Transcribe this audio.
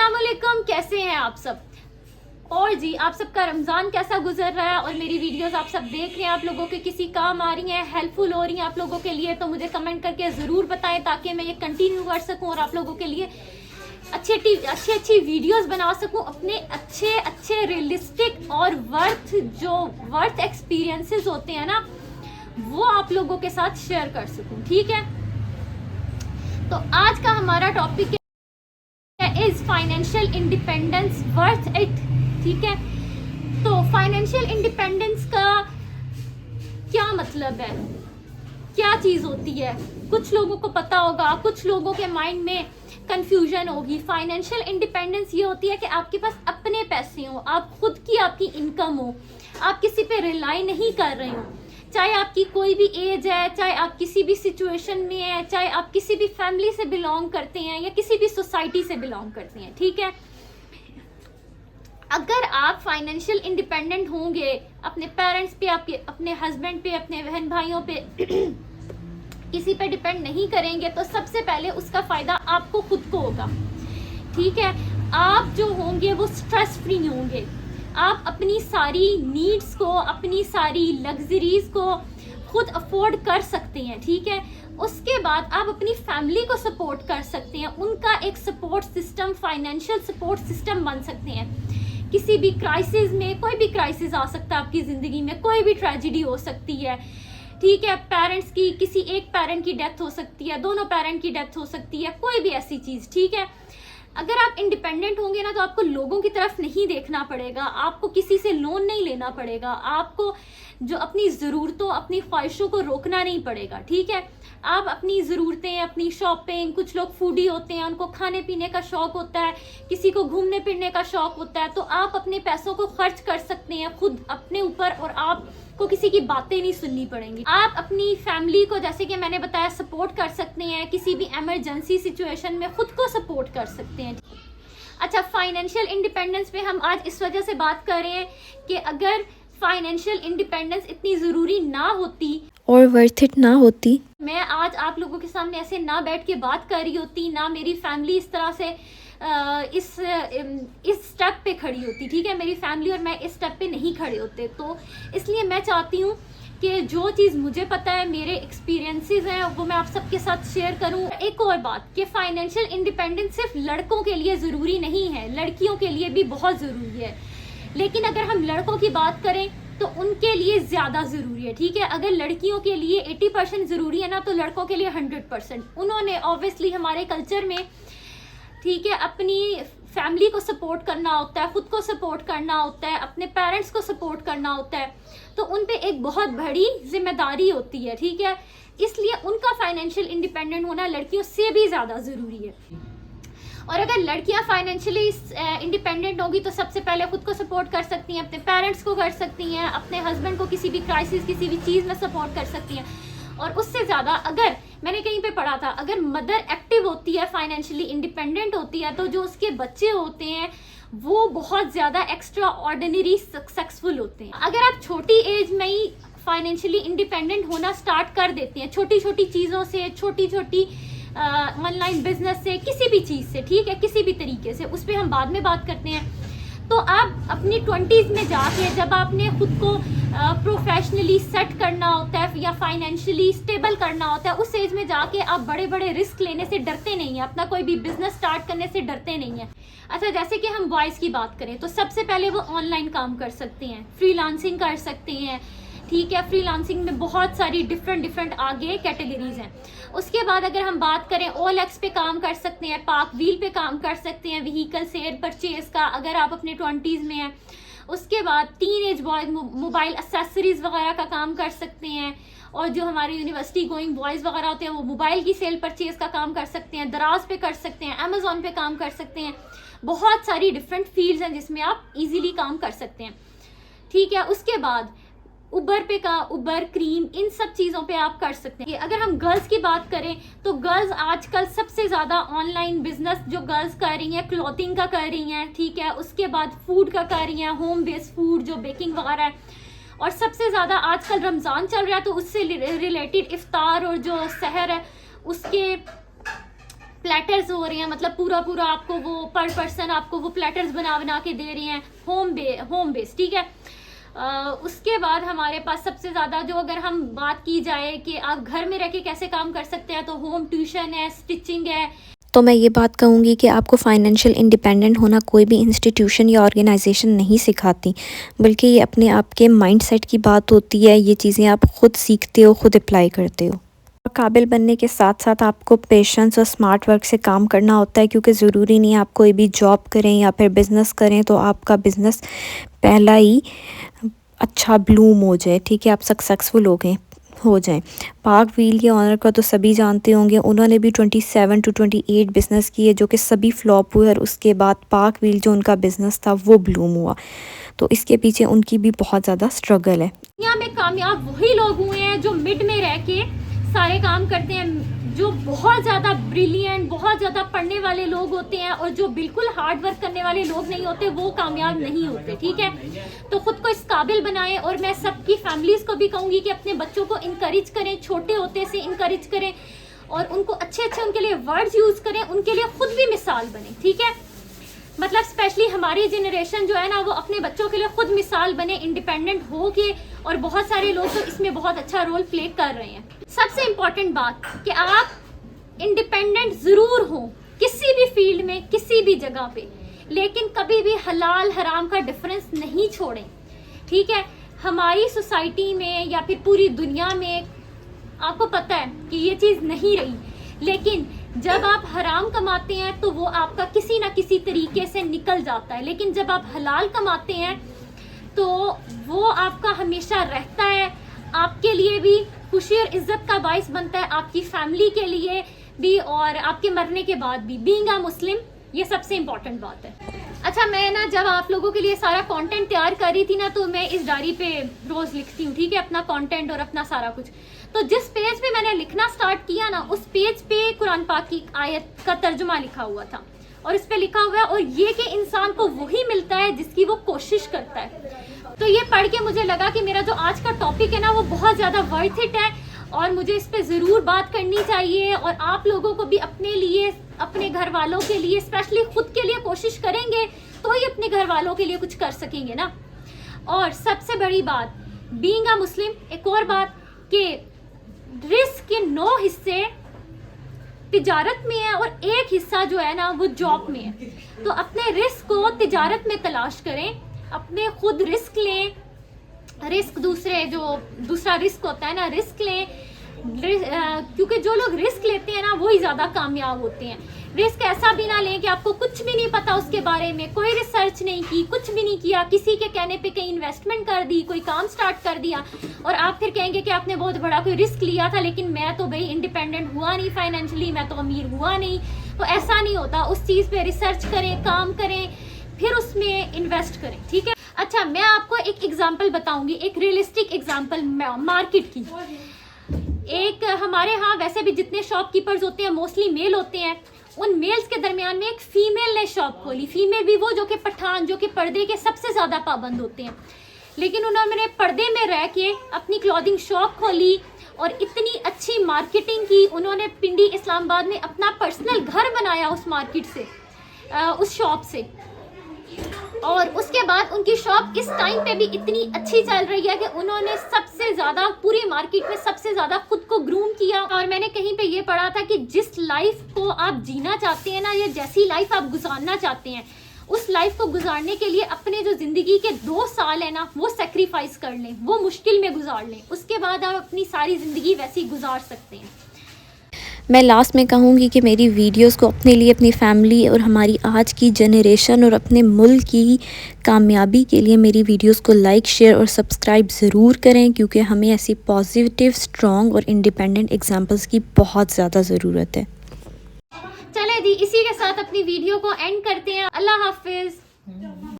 अस्सलाम वालेकुम, कैसे हैं आप सब। और जी आप सबका रमज़ान कैसा गुजर रहा है और मेरी वीडियोस आप सब देख रहे हैं, आप लोगों के किसी काम आ रही हैं, हेल्पफुल हो रही हैं आप लोगों के लिए, तो मुझे कमेंट करके ज़रूर बताएं ताकि मैं ये कंटिन्यू कर सकूं और आप लोगों के लिए अच्छी वीडियोस बना सकूं, अपने अच्छे रियलिस्टिक और वर्थ एक्सपीरियंसेस होते हैं ना, वो आप लोगों के साथ शेयर कर सकूं। ठीक है, तो आज का हमारा topic is financial independence worth it. ठीक है, तो फाइनेंशियल इंडिपेंडेंस का क्या मतलब है, क्या चीज होती है, कुछ लोगों को पता होगा, कुछ लोगों के माइंड में कंफ्यूजन होगी। फाइनेंशियल इंडिपेंडेंस ये होती है कि आपके पास अपने पैसे हो, आप खुद की आपकी इनकम हो, आप किसी पे रिलाई नहीं कर रहे हो, चाहे आपकी कोई भी एज है, चाहे आप किसी भी सिचुएशन में है, चाहे आप किसी भी फैमिली से बिलोंग करते हैं या किसी भी सोसाइटी से बिलोंग करते हैं। ठीक है, अगर आप फाइनेंशियल इंडिपेंडेंट होंगे, अपने पेरेंट्स पे, आपके अपने हस्बैंड पे, अपने बहन भाइयों पे किसी पे डिपेंड नहीं करेंगे, तो सबसे पहले उसका फायदा आपको खुद को होगा। ठीक है, आप जो होंगे वो स्ट्रेस फ्री होंगे, आप अपनी सारी नीड्स को, अपनी सारी लग्जरीज को खुद अफोर्ड कर सकते हैं। ठीक है, उसके बाद आप अपनी फैमिली को सपोर्ट कर सकते हैं, उनका एक support system, financial support system बन सकते हैं। किसी भी क्राइसिस में, कोई भी क्राइसिस आ सकता है आपकी ज़िंदगी में, कोई भी ट्रेजिडी हो सकती है। ठीक है, पेरेंट्स की, किसी एक पेरेंट की डेथ हो सकती है, दोनों पेरेंट की डेथ हो सकती है, कोई भी ऐसी चीज़। ठीक है, अगर आप इंडिपेंडेंट होंगे ना, तो आपको लोगों की तरफ नहीं देखना पड़ेगा, आपको किसी से लोन नहीं लेना पड़ेगा, आपको जो अपनी ज़रूरतों, अपनी ख्वाहिशों को रोकना नहीं पड़ेगा। ठीक है, आप अपनी ज़रूरतें, अपनी शॉपिंग, कुछ लोग फूडी होते हैं, उनको खाने पीने का शौक़ होता है, किसी को घूमने फिरने का शौक़ होता है, तो आप अपने पैसों को खर्च कर सकते हैं खुद अपने ऊपर, और आपको किसी की बातें नहीं सुननी पड़ेंगी। आप अपनी फैमिली को, जैसे कि मैंने बताया, सपोर्ट कर सकते हैं, किसी भी इमरजेंसी सिचुएशन में खुद को सपोर्ट कर सकते हैं। अच्छा, फाइनेंशियल इंडिपेंडेंस पे हम आज इस वजह से बात कर रहे हैं कि अगर फाइनेंशियल इंडिपेंडेंस इतनी ज़रूरी ना होती और वर्थ इट ना होती, मैं आज आप लोगों के सामने ऐसे ना बैठ के बात कर रही होती, ना मेरी फैमिली इस तरह से इस स्टेप पे खड़ी होती। ठीक है, मेरी फैमिली और मैं इस स्टेप पे नहीं खड़े होते। तो इसलिए मैं चाहती हूँ कि जो चीज़ मुझे पता है, मेरे एक्सपीरियंसेस हैं, वो मैं आप सबके साथ शेयर करूँ। एक और बात कि फाइनेंशियल इंडिपेंडेंस सिर्फ लड़कों के लिए ज़रूरी नहीं है, लड़कियों के लिए भी बहुत ज़रूरी है। लेकिन अगर हम लड़कों की बात करें तो उनके लिए ज़्यादा ज़रूरी है। ठीक है, अगर लड़कियों के लिए 80% ज़रूरी है ना, तो लड़कों के लिए 100%। उन्होंने ऑब्वियसली हमारे कल्चर में, ठीक है, अपनी फैमिली को सपोर्ट करना होता है, खुद को सपोर्ट करना होता है, अपने पेरेंट्स को सपोर्ट करना होता है, तो उन पे एक बहुत बड़ी जिम्मेदारी होती है। ठीक है, इसलिए उनका फाइनेंशियल इंडिपेंडेंट होना लड़कियों से भी ज़्यादा ज़रूरी है। और अगर लड़कियां फाइनेंशियली इंडिपेंडेंट होगी तो सबसे पहले खुद को सपोर्ट कर सकती हैं, अपने पेरेंट्स को कर सकती हैं, अपने हस्बैंड को किसी भी क्राइसिस, किसी भी चीज़ में सपोर्ट कर सकती हैं। और उससे ज़्यादा, अगर मैंने कहीं पे पढ़ा था, अगर मदर एक्टिव होती है, फाइनेंशियली इंडिपेंडेंट होती है, तो जो उसके बच्चे होते हैं वो बहुत ज़्यादा एक्स्ट्रा ऑर्डिनरी सक्सेसफुल होते हैं। अगर आप छोटी एज में ही फाइनेंशियली इंडिपेंडेंट होना स्टार्ट कर देते हैं, छोटी छोटी चीज़ों से, छोटी छोटी ऑनलाइन बिजनेस से, किसी भी चीज़ से, ठीक है, किसी भी तरीके से, उस पर हम बाद में बात करते हैं। तो आप अपनी 20s में जाके, जब आपने खुद को प्रोफेशनली सेट करना होता है या फाइनेंशियली स्टेबल करना होता है, उस एज में जाके आप बड़े बड़े रिस्क लेने से डरते नहीं हैं, अपना कोई भी बिजनेस स्टार्ट करने से डरते नहीं हैं। अच्छा, जैसे कि हम बॉयज़ की बात करें तो सबसे पहले वो ऑनलाइन काम कर सकते हैं, फ्रीलांसिंग कर सकते हैं। ठीक है, फ्रीलांसिंग में बहुत सारी डिफरेंट आगे कैटेगरीज हैं। उसके बाद अगर हम बात करें, OLX पे काम कर सकते हैं, पार्क व्हील पे काम कर सकते हैं, व्हीकल सेल परचेज का, अगर आप अपने 20s में हैं। उसके बाद टीनेज बॉयज मोबाइल एक्सेसरीज वगैरह का काम कर सकते हैं, और जो हमारे यूनिवर्सिटी गोइंग बॉयज़ वगैरह होते हैं वो मोबाइल की सेल परचेज का काम कर सकते हैं, दराज पे कर सकते हैं, अमेजोन पे काम कर सकते हैं। बहुत सारी डिफरेंट फील्ड्स हैं जिसमें आप इजीली काम कर सकते हैं। ठीक है, उसके बाद उबर क्रीम, इन सब चीज़ों पे आप कर सकते हैं। अगर हम गर्ल्स की बात करें तो गर्ल्स आजकल सबसे ज़्यादा ऑनलाइन बिजनेस जो गर्ल्स कर रही हैं, क्लॉथिंग का कर रही हैं। ठीक है, उसके बाद फूड का कर रही हैं, होम बेस्ड फूड जो बेकिंग वगैरह है। और सबसे ज़्यादा आजकल रमज़ान चल रहा है तो उससे रिलेटेड इफ्तार और जो सहर है उसके प्लेटर्स हो रहे हैं, मतलब पूरा पूरा आपको वो पर पर्सन आपको वो प्लेटर्स बना बना के दे रही हैं, होम बेस, ठीक है। उसके बाद हमारे पास सबसे ज़्यादा जो, अगर हम बात की जाए कि आप घर में रह के कैसे काम कर सकते हैं, तो होम ट्यूशन है, स्टिचिंग है। तो मैं ये बात कहूँगी कि आपको फाइनेंशियल इंडिपेंडेंट होना कोई भी इंस्टीट्यूशन या ऑर्गेनाइजेशन नहीं सिखाती, बल्कि ये अपने आप के माइंडसेट की बात होती है। ये चीज़ें आप ख़ुद सीखते हो, ख़ुद अप्लाई करते हो। काबिल बनने के साथ साथ आपको पेशेंस और स्मार्ट वर्क से काम करना होता है, क्योंकि ज़रूरी नहीं आप कोई भी जॉब करें या फिर बिज़नेस करें तो आपका बिज़नेस पहला ही अच्छा ब्लूम हो जाए, ठीक है, आप सक्सेसफुल हो जाएं। पार्क व्हील के ऑनर का तो सभी जानते होंगे, उन्होंने भी 27 to 28 बिज़नेस किए जो कि सभी फ्लॉप हुए, और उसके बाद पार्क व्हील जो उनका बिज़नेस था वो ब्लूम हुआ। तो इसके पीछे उनकी भी बहुत ज़्यादा स्ट्रगल है। दुनिया में कामयाब वही लोग हुए हैं जो मिड में रह के सारे काम करते हैं, जो बहुत ज़्यादा ब्रिलियंट, बहुत ज़्यादा पढ़ने वाले लोग होते हैं और जो बिल्कुल हार्ड वर्क करने वाले लोग नहीं होते, वो कामयाब नहीं होते, ठीक है। तो ख़ुद को इस काबिल बनाएं, और मैं सबकी फैमिलीज़ को भी कहूँगी कि अपने बच्चों को इनकरेज करें, छोटे होते से इनकरेज करें, और उनको अच्छे अच्छे उनके लिए वर्ड्स यूज़ करें, उनके लिए ख़ुद भी मिसाल बने, ठीक है। मतलब स्पेशली हमारी जनरेशन जो है ना, वो अपने बच्चों के लिए खुद मिसाल बने, इंडिपेंडेंट हो के, और बहुत सारे लोग तो इसमें बहुत अच्छा रोल प्ले कर रहे हैं। सबसे इम्पॉर्टेंट बात कि आप इंडिपेंडेंट ज़रूर हो किसी भी फील्ड में, किसी भी जगह पे, लेकिन कभी भी हलाल हराम का डिफरेंस नहीं छोड़ें, ठीक है। हमारी सोसाइटी में या फिर पूरी दुनिया में आपको पता है कि ये चीज़ नहीं रही, लेकिन जब आप हराम कमाते हैं तो वो आपका किसी ना किसी तरीके से निकल जाता है, लेकिन जब आप हलाल कमाते हैं तो वो आपका हमेशा रहता है, आपके लिए भी खुशी और इज्जत का बाइस बनता है, आपकी फैमिली के लिए भी और आपके मरने के बाद भी। बीइंग अ मुस्लिम, ये सबसे इम्पोर्टेंट बात है। अच्छा, मैं ना जब आप लोगों के लिए सारा कंटेंट तैयार कर रही थी ना, तो मैं इस डायरी पे रोज़ लिखती हूँ, ठीक है, अपना कंटेंट और अपना सारा कुछ। तो जिस पेज पे मैंने लिखना स्टार्ट किया ना, उस पेज पे कुरान पाक की आयत का तर्जुमा लिखा हुआ था, और इस पे लिखा हुआ है, और ये कि इंसान को वही मिलता है जिसकी वो कोशिश करता है। तो ये पढ़ के मुझे लगा कि मेरा जो आज का टॉपिक है ना, वो बहुत ज़्यादा वर्थ इट है, और मुझे इस पे ज़रूर बात करनी चाहिए। और आप लोगों को भी अपने लिए, अपने घर वालों के लिए, स्पेशली खुद के लिए कोशिश करेंगे तो ही अपने घर वालों के लिए कुछ कर सकेंगे ना। और सबसे बड़ी बात, बीइंग अ मुस्लिम, एक और बात कि रिस्क के 9 हिस्से तिजारत में है और एक हिस्सा जो है ना वो जॉब में है। तो अपने रिस्क को तिजारत में तलाश करें, अपने खुद रिस्क लें, रिस्क दूसरा रिस्क होता है ना, रिस्क लें, क्योंकि जो लोग रिस्क लेते हैं ना वही ज़्यादा कामयाब होते हैं। रिस्क ऐसा भी ना लें कि आपको कुछ भी नहीं पता उसके बारे में, कोई रिसर्च नहीं की, कुछ भी नहीं किया, किसी के कहने पे कहीं इन्वेस्टमेंट कर दी, कोई काम स्टार्ट कर दिया, और आप फिर कहेंगे कि आपने बहुत बड़ा कोई रिस्क लिया था, लेकिन मैं तो भाई इंडिपेंडेंट हुआ नहीं फाइनेंशियली, मैं तो अमीर हुआ नहीं। तो ऐसा नहीं होता, उस चीज़ पे रिसर्च करें, काम करें, फिर उसमें इन्वेस्ट करें, ठीक है। अच्छा, मैं आपको एक एग्जाम्पल बताऊंगी, एक रियलिस्टिक एग्जाम्पल मार्केट की। एक हमारे यहाँ वैसे भी जितने शॉपकीपर्स होते हैं मोस्टली मेल होते हैं, उन मेल्स के दरमियान में एक फीमेल ने शॉप खोली। फीमेल भी वो जो कि पठान, जो कि पर्दे के सबसे ज़्यादा पाबंद होते हैं, लेकिन उन्होंने पर्दे में रह के अपनी क्लॉथिंग शॉप खोली और इतनी अच्छी मार्केटिंग की। उन्होंने पिंडी इस्लामाबाद में अपना पर्सनल घर बनाया उस मार्केट से, उस शॉप से, और उसके बाद उनकी शॉप इस टाइम पे भी इतनी अच्छी चल रही है कि उन्होंने सबसे ज़्यादा पूरी मार्केट में सबसे ज़्यादा खुद को ग्रूम किया। और मैंने कहीं पे ये पढ़ा था कि जिस लाइफ को आप जीना चाहते हैं ना, या जैसी लाइफ आप गुजारना चाहते हैं, उस लाइफ को गुजारने के लिए अपने जो ज़िंदगी के 2 साल है ना, वो सेक्रीफाइस कर लें, वो मुश्किल में गुजार लें, उसके बाद आप अपनी सारी ज़िंदगी वैसी गुजार सकते हैं। मैं लास्ट में कहूँगी कि मेरी वीडियोस को अपने लिए, अपनी फैमिली और हमारी आज की जनरेशन और अपने मुल्क की कामयाबी के लिए मेरी वीडियोस को लाइक, शेयर और सब्सक्राइब ज़रूर करें, क्योंकि हमें ऐसी पॉजिटिव, स्ट्रॉन्ग और इंडिपेंडेंट एग्जांपल्स की बहुत ज़्यादा ज़रूरत है। चले जी, इसी के साथ अपनी वीडियो को एंड करते हैं। अल्लाह हाफिज़।